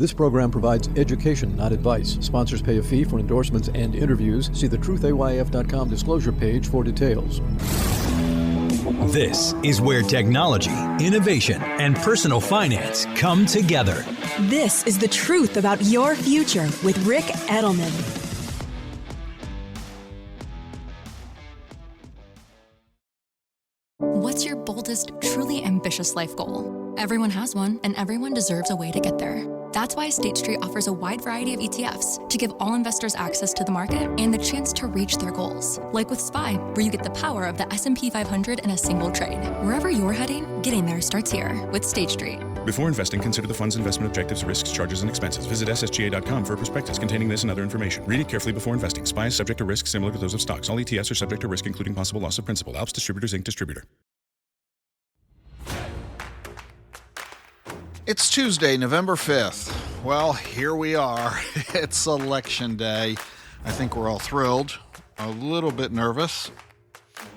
This program provides education, not advice. Sponsors pay a fee for endorsements and interviews. See the truthayf.com disclosure page for details. This is where technology, innovation, and personal finance come together. This is the truth about your future with Ric Edelman. What's your boldest, truly ambitious life goal? Everyone has one, and everyone deserves a way to get there. That's why State Street offers a wide variety of ETFs to give all investors access to the market and the chance to reach their goals. Like with SPY, where you get the power of the S&P 500 in a single trade. Wherever you're heading, getting there starts here with State Street. Before investing, consider the fund's investment objectives, risks, charges, and expenses. Visit ssga.com for a prospectus containing this and other information. Read it carefully before investing. SPY is subject to risks similar to those of stocks. All ETFs are subject to risk, including possible loss of principal. Alps Distributors, Inc. Distributor. It's Tuesday, November 5th. Well, here we are. It's Election Day. I think we're all thrilled, a little bit nervous,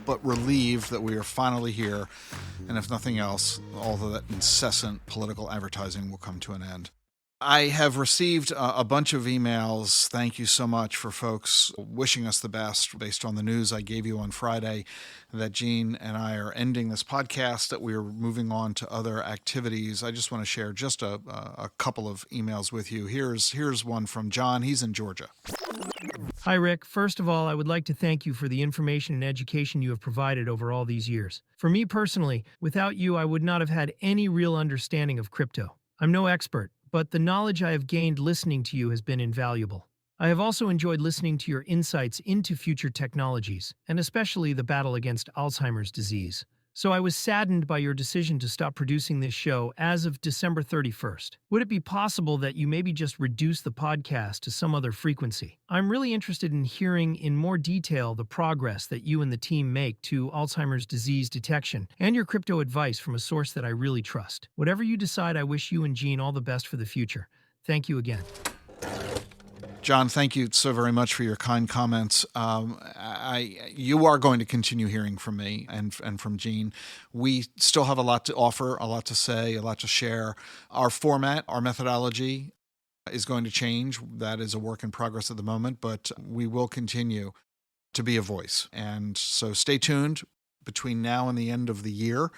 but relieved that we are finally here. And if nothing else, all of that incessant political advertising will come to an end. I have received a bunch of emails. Thank you so much for folks wishing us the best based on the news I gave you on Friday that Gene and I are ending this podcast, that we are moving on to other activities. I just want to share just a couple of emails with you. Here's one from John. He's in Georgia. Hi, Rick. First of all, I would like to thank you for the information and education you have provided over all these years. For me personally, without you, I would not have had any real understanding of crypto. I'm no expert, but the knowledge I have gained listening to you has been invaluable. I have also enjoyed listening to your insights into future technologies, and especially the battle against Alzheimer's disease. So I was saddened by your decision to stop producing this show as of December 31st. Would it be possible that you maybe just reduce the podcast to some other frequency? I'm really interested in hearing in more detail the progress that you and the team make to Alzheimer's disease detection and your crypto advice from a source that I really trust. Whatever you decide, I wish you and Gene all the best for the future. Thank you again. John, thank you so very much for your kind comments. You are going to continue hearing from me and from Gene. We still have a lot to offer, a lot to say, a lot to share. Our format, our methodology is going to change. That is a work in progress at the moment, but we will continue to be a voice. And so stay tuned between now and the end of the year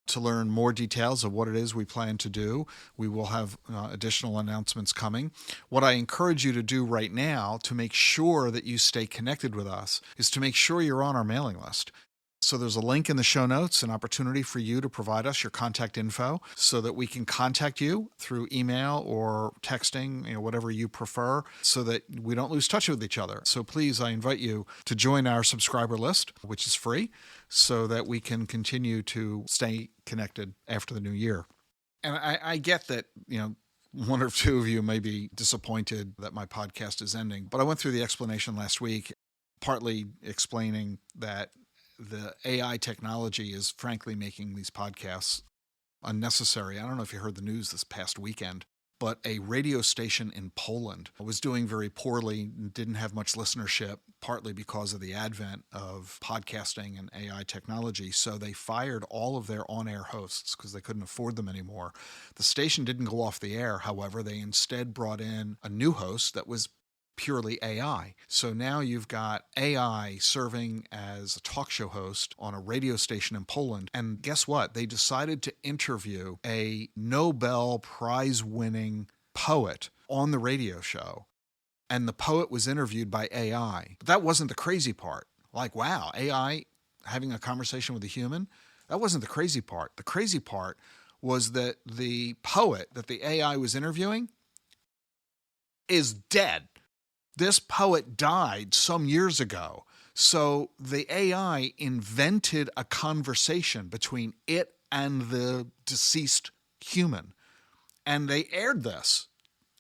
to learn more details of what it is we plan to do. We will have additional announcements coming. What I encourage you to do right now to make sure that you stay connected with us is to make sure you're on our mailing list. So there's a link in the show notes, an opportunity for you to provide us your contact info so that we can contact you through email or texting, whatever you prefer, so that we don't lose touch with each other. So please, I invite you to join our subscriber list, which is free, so that we can continue to stay connected after the new year. And I get that, one or two of you may be disappointed that my podcast is ending, but I went through the explanation last week, partly explaining that the AI technology is frankly making these podcasts unnecessary. I don't know if you heard the news this past weekend, but a radio station in Poland was doing very poorly and didn't have much listenership, partly because of the advent of podcasting and AI technology. So they fired all of their on-air hosts because they couldn't afford them anymore. The station didn't go off the air. However, they instead brought in a new host that was purely AI. So now you've got AI serving as a talk show host on a radio station in Poland. And guess what? They decided to interview a Nobel Prize-winning poet on the radio show. And the poet was interviewed by AI. But that wasn't the crazy part. Like, wow, AI having a conversation with a human? That wasn't the crazy part. The crazy part was that the poet that the AI was interviewing is dead. This poet died some years ago. So the AI invented a conversation between it and the deceased human. And they aired this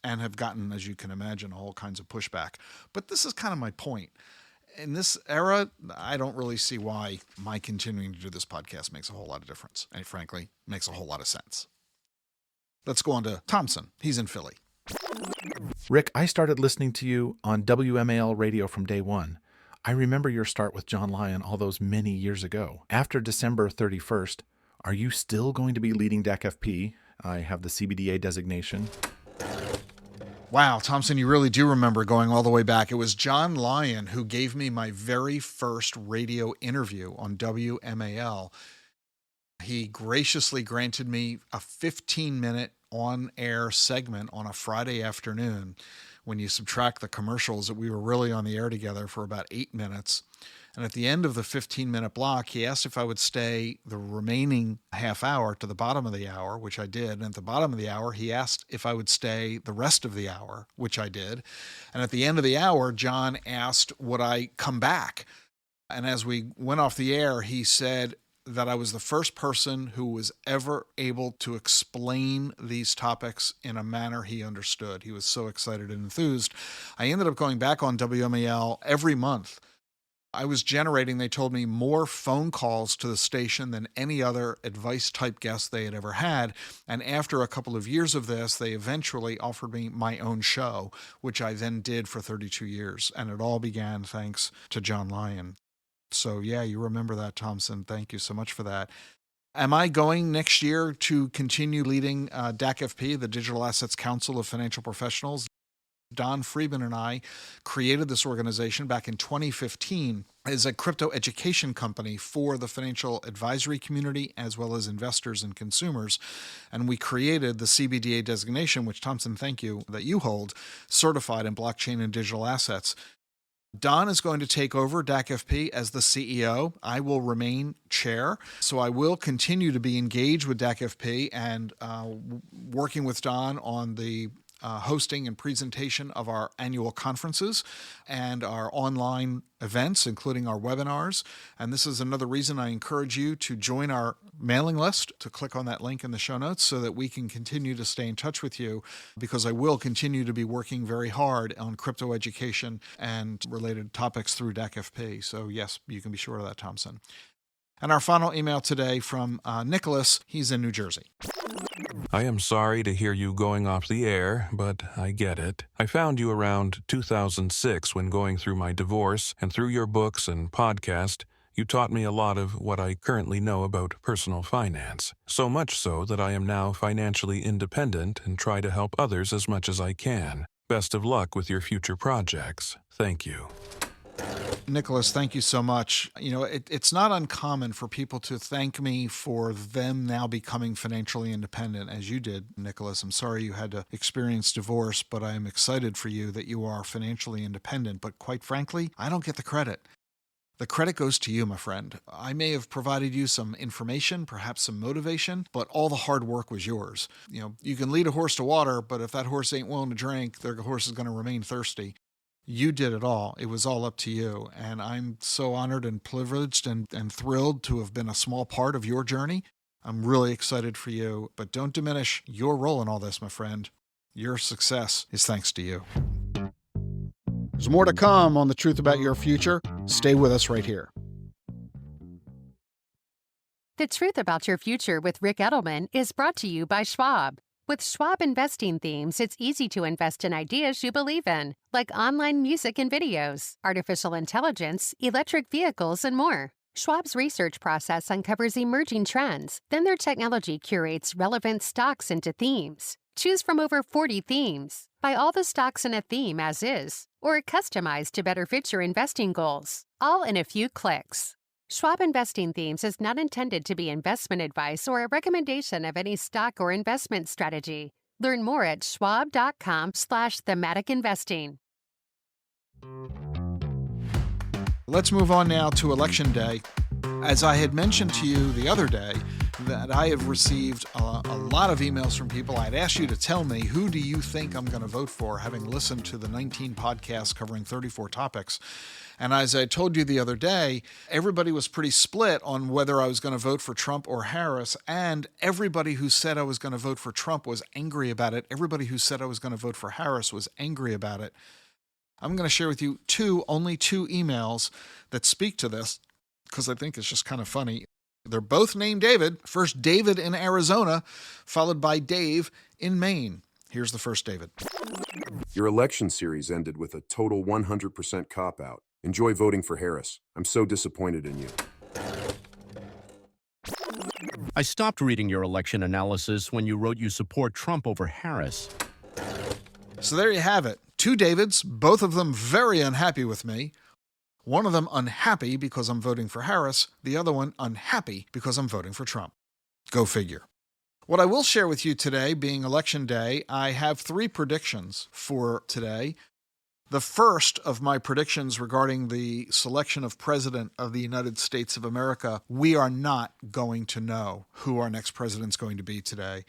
and have gotten, as you can imagine, all kinds of pushback. But this is kind of my point. In this era, I don't really see why my continuing to do this podcast makes a whole lot of difference. And frankly, makes a whole lot of sense. Let's go on to Thompson. He's in Philly. Rick, I started listening to you on WMAL radio from day one. I remember your start with John Lyon all those many years ago. After December 31st, are you still going to be leading DAC FP? I have the CBDA designation. Wow, Thompson, you really do remember going all the way back. It was John Lyon who gave me my very first radio interview on WMAL. He graciously granted me a 15-minute on-air segment on a Friday afternoon. When you subtract the commercials, that we were really on the air together for about 8 minutes. And at the end of the 15-minute block, he asked if I would stay the remaining half hour to the bottom of the hour, which I did. And at the bottom of the hour, he asked if I would stay the rest of the hour, which I did. And at the end of the hour, John asked, would I come back? And as we went off the air, he said that I was the first person who was ever able to explain these topics in a manner he understood. He was so excited and enthused. I ended up going back on WMAL every month. I was generating, they told me, more phone calls to the station than any other advice-type guest they had ever had. And after a couple of years of this, they eventually offered me my own show, which I then did for 32 years. And it all began thanks to John Lyon. So yeah, you remember that, Thompson. Thank you so much for that. Am I going next year to continue leading DACFP, the Digital Assets Council of Financial Professionals? Don Friedman and I created this organization back in 2015 as a crypto education company for the financial advisory community as well as investors and consumers. And we created the CBDA designation, which, Thompson, thank you, that you hold, certified in blockchain and digital assets. Don is going to take over DACFP as the CEO. I will remain chair. So I will continue to be engaged with DACFP and working with Don on the hosting and presentation of our annual conferences and our online events, including our webinars. And this is another reason I encourage you to join our mailing list, to click on that link in the show notes so that we can continue to stay in touch with you, because I will continue to be working very hard on crypto education and related topics through DACFP. So yes, you can be sure of that, Thompson. And our final email today from Nicholas. He's in New Jersey. I am sorry to hear you going off the air, but I get it. I found you around 2006 when going through my divorce, and through your books and podcast, you taught me a lot of what I currently know about personal finance. So much so that I am now financially independent and try to help others as much as I can. Best of luck with your future projects. Thank you. Nicholas, thank you so much. You know, it's not uncommon for people to thank me for them now becoming financially independent, as you did, Nicholas. I'm sorry you had to experience divorce, but I am excited for you that you are financially independent. But quite frankly, I don't get the credit. The credit goes to you, my friend. I may have provided you some information, perhaps some motivation, but all the hard work was yours. You know, you can lead a horse to water, but if that horse ain't willing to drink, the horse is going to remain thirsty. You did it all. It was all up to you. And I'm so honored and privileged and thrilled to have been a small part of your journey. I'm really excited for you, but don't diminish your role in all this, my friend. Your success is thanks to you. There's more to come on The Truth About Your Future. Stay with us right here. The Truth About Your Future with Ric Edelman is brought to you by Schwab. With Schwab investing themes, it's easy to invest in ideas you believe in, like online music and videos, artificial intelligence, electric vehicles, and more. Schwab's research process uncovers emerging trends. Then their technology curates relevant stocks into themes. Choose from over 40 themes. Buy all the stocks in a theme as is, or customized to better fit your investing goals, all in a few clicks. Schwab Investing Themes is not intended to be investment advice or a recommendation of any stock or investment strategy. Learn more at schwab.com/thematic investing. Let's move on now to Election Day. As I had mentioned to you the other day, that I have received a lot of emails from people. I'd asked you to tell me, who do you think I'm going to vote for, having listened to the 19 podcasts covering 34 topics. And as I told you the other day, everybody was pretty split on whether I was going to vote for Trump or Harris. And everybody who said I was going to vote for Trump was angry about it. Everybody who said I was going to vote for Harris was angry about it. I'm going to share with you only two emails that speak to this, because I think it's just kind of funny. They're both named David. First, David in Arizona, followed by Dave in Maine. Here's the first David. Your election series ended with a total 100% cop-out. Enjoy voting for Harris. I'm so disappointed in you. I stopped reading your election analysis when you wrote you support Trump over Harris. So there you have it. Two Davids, both of them very unhappy with me. One of them unhappy because I'm voting for Harris. The other one unhappy because I'm voting for Trump. Go figure. What I will share with you today, being Election Day, I have 3 predictions for today. The first of my predictions regarding the selection of President of the United States of America, we are not going to know who our next president is going to be today.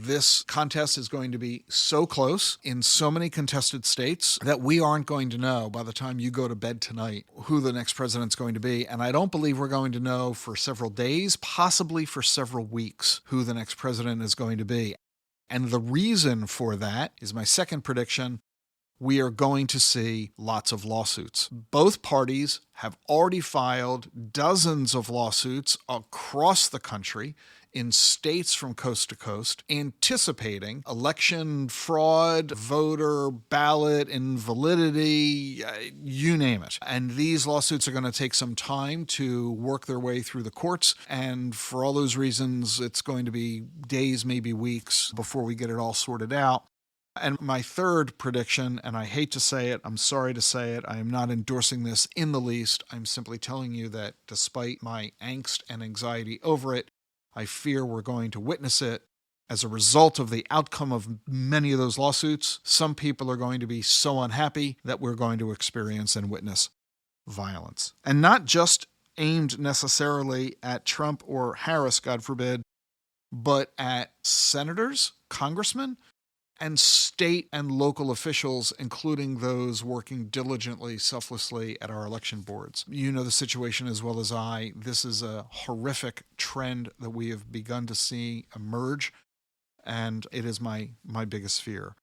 This contest is going to be so close in so many contested states that we aren't going to know by the time you go to bed tonight who the next president's going to be. And I don't believe we're going to know for several days, possibly for several weeks, who the next president is going to be. And the reason for that is my second prediction. We are going to see lots of lawsuits. Both parties have already filed dozens of lawsuits across the country in states from coast to coast, anticipating election fraud, voter ballot invalidity, you name it. And these lawsuits are going to take some time to work their way through the courts. And for all those reasons, it's going to be days, maybe weeks, before we get it all sorted out. And my third prediction, and I hate to say it, I'm sorry to say it, I am not endorsing this in the least. I'm simply telling you that despite my angst and anxiety over it, I fear we're going to witness it. As a result of the outcome of many of those lawsuits, some people are going to be so unhappy that we're going to experience and witness violence. And not just aimed necessarily at Trump or Harris, God forbid, but at senators, congressmen, and state and local officials, including those working diligently, selflessly at our election boards. You know the situation as well as I. This is a horrific trend that we have begun to see emerge, and it is my biggest fear.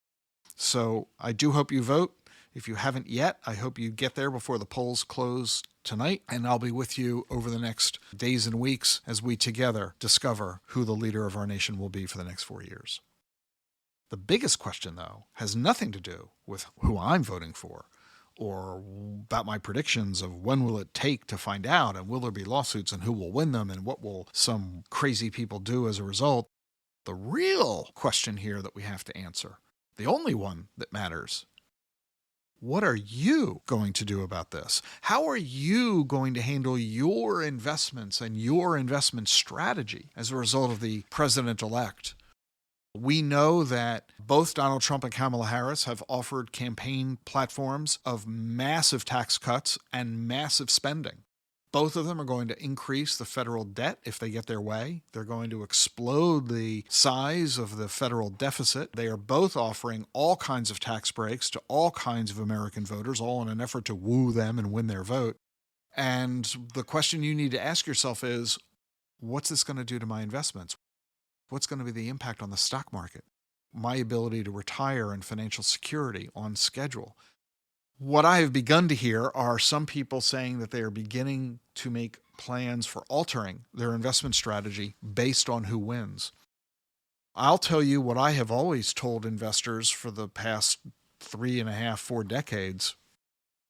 So I do hope you vote. If you haven't yet, I hope you get there before the polls close tonight, and I'll be with you over the next days and weeks as we together discover who the leader of our nation will be for the next 4 years. The biggest question, though, has nothing to do with who I'm voting for or about my predictions of when will it take to find out and will there be lawsuits and who will win them and what will some crazy people do as a result. The real question here that we have to answer, the only one that matters, what are you going to do about this? How are you going to handle your investments and your investment strategy as a result of the president-elect? We know that both Donald Trump and Kamala Harris have offered campaign platforms of massive tax cuts and massive spending. Both of them are going to increase the federal debt if they get their way. They're going to explode the size of the federal deficit. They are both offering all kinds of tax breaks to all kinds of American voters, all in an effort to woo them and win their vote. And the question you need to ask yourself is, what's this going to do to my investments? What's going to be the impact on the stock market? My ability to retire and financial security on schedule? What I have begun to hear are some people saying that they are beginning to make plans for altering their investment strategy based on who wins. I'll tell you what I have always told investors for the past 3.5, 4 decades.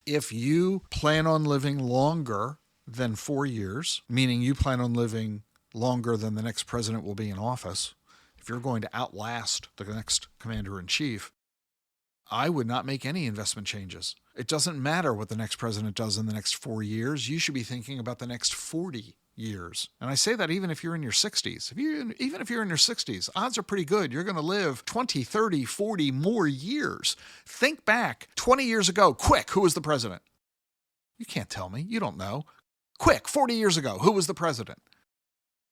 If you plan on living longer than 4 years, meaning you plan on living longer than the next president will be in office, if you're going to outlast the next commander-in-chief, I would not make any investment changes. It doesn't matter what the next president does in the next 4 years. You should be thinking about the next 40 years. And I say that even if you're in your 60s. Even if you're in your 60s, odds are pretty good you're going to live 20, 30, 40 more years. Think back 20 years ago. Quick, who was the president? You can't tell me. You don't know. Quick, 40 years ago, who was the president?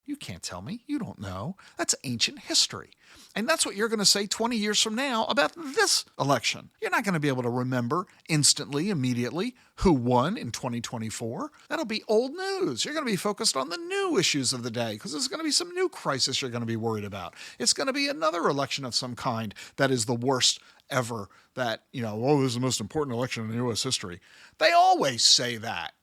You can't tell me. You don't know. That's ancient history. And that's what you're going to say 20 years from now about this election. You're not going to be able to remember instantly, immediately, who won in 2024. That'll be old news. You're going to be focused on the new issues of the day because there's going to be some new crisis you're going to be worried about. It's going to be another election of some kind that is the worst ever that, this is the most important election in U.S. history. They always say that.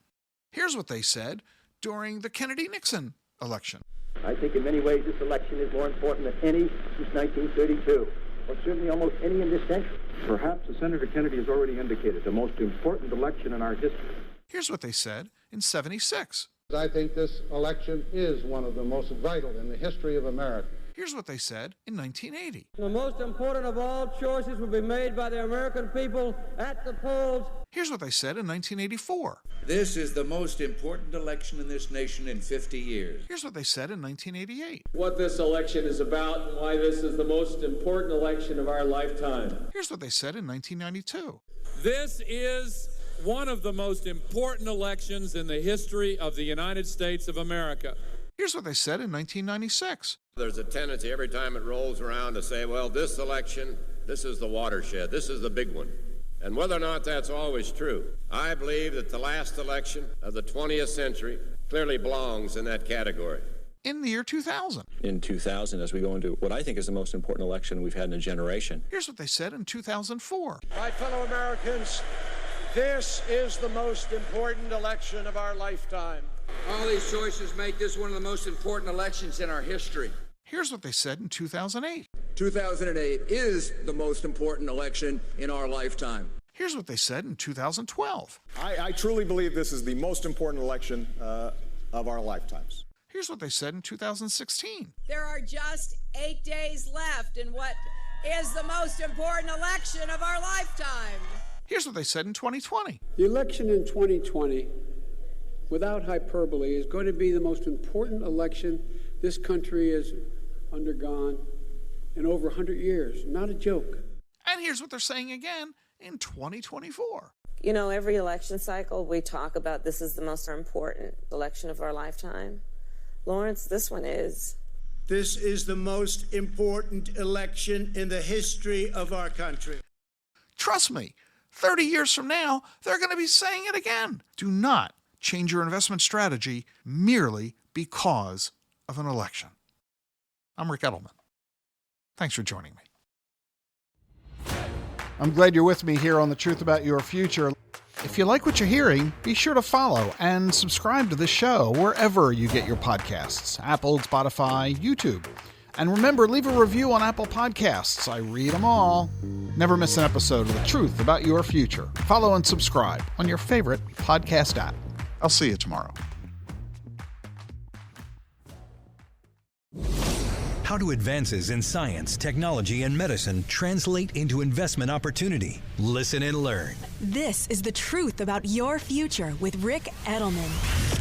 Here's what they said during the Kennedy-Nixon election. I think in many ways this election is more important than any since 1932, or certainly almost any in this century. Perhaps, as Senator Kennedy has already indicated, the most important election in our history. Here's what they said in '76. I think this election is one of the most vital in the history of America. Here's what they said in 1980. The most important of all choices will be made by the American people at the polls. Here's what they said in 1984. This is the most important election in this nation in 50 years. Here's what they said in 1988. What this election is about and why this is the most important election of our lifetime. Here's what they said in 1992. This is one of the most important elections in the history of the United States of America. Here's what they said in 1996. There's a tendency every time it rolls around to say, well, this election, this is the watershed, this is the big one. And whether or not that's always true, I believe that the last election of the 20th century clearly belongs in that category. In the year 2000. In 2000, as we go into what I think is the most important election we've had in a generation. Here's what they said in 2004. My fellow Americans, this is the most important election of our lifetime. All these choices make this one of the most important elections in our history. Here's what they said in 2008. 2008 is the most important election in our lifetime. Here's what they said in 2012. I truly believe this is the most important election of our lifetimes. Here's what they said in 2016. There are just 8 days left in what is the most important election of our lifetime. Here's what they said in 2020. The election in 2020, without hyperbole, is going to be the most important election this country has undergone in over 100 years. Not a joke. And here's what they're saying again in 2024. You know, every election cycle we talk about this is the most important election of our lifetime. Lawrence, this one is. This is the most important election in the history of our country. Trust me, 30 years from now, they're going to be saying it again. Do not change your investment strategy merely because of an election. I'm Ric Edelman. Thanks for joining me. I'm glad you're with me here on The Truth About Your Future. If you like what you're hearing, be sure to follow and subscribe to the show wherever you get your podcasts, Apple, Spotify, YouTube. And remember, leave a review on Apple Podcasts. I read them all. Never miss an episode of The Truth About Your Future. Follow and subscribe on your favorite podcast app. I'll see you tomorrow. How do advances in science, technology, and medicine translate into investment opportunity? Listen and learn. This is The Truth About Your Future with Ric Edelman.